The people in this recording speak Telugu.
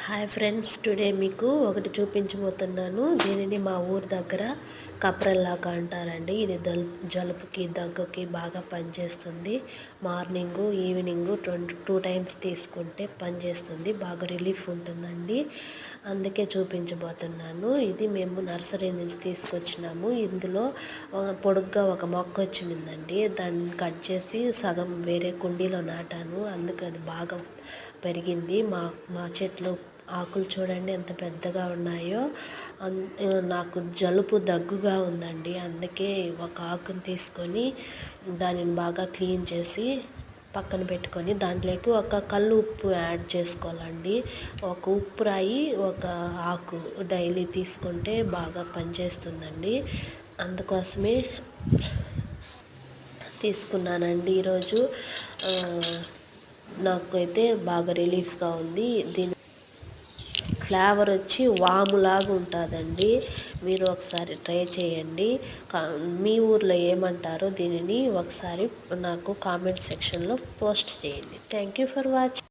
హాయ్ ఫ్రెండ్స్, టుడే మీకు ఒకటి చూపించబోతున్నాను. దీనిని మా ఊరు దగ్గర కప్రల్లాగా అంటారండి. ఇది జలుబుకి దగ్గుకి బాగా పనిచేస్తుంది. మార్నింగు ఈవినింగు టూ టైమ్స్ తీసుకుంటే పనిచేస్తుంది, బాగా రిలీఫ్ ఉంటుందండి. అందుకే చూపించబోతున్నాను. ఇది మేము నర్సరీ నుంచి తీసుకొచ్చినాము. ఇందులో పొడుగ్గా ఒక మొక్క వచ్చిందండి. దాన్ని కట్ చేసి సగం వేరే కుండీలో నాటాను. అందుకు అది బాగా పెరిగింది. మా చెట్లు ఆకులు చూడండి ఎంత పెద్దగా ఉన్నాయో. నాకు జలుబు దగ్గుగా ఉందండి. అందుకే ఒక ఆకుని తీసుకొని దానిని బాగా క్లీన్ చేసి పక్కన పెట్టుకొని దాంట్లోకి ఒక కల్లు ఉప్పు యాడ్ చేసుకోవాలండి. ఒక ఉప్పు రాయి, ఒక ఆకు డైలీ తీసుకుంటే బాగా పనిచేస్తుందండి. అందుకోసమే తీసుకున్నానండి ఈరోజు. నాకైతే బాగా రిలీఫ్గా ఉంది. దీని ఫ్లేవర్ వచ్చి వాములాగా ఉంటుందండి. మీరు ఒకసారి ట్రై చేయండి. మీ ఊర్లో ఏమంటారో దీనిని ఒకసారి నాకు కామెంట్ సెక్షన్లో పోస్ట్ చేయండి. Thank you for watching.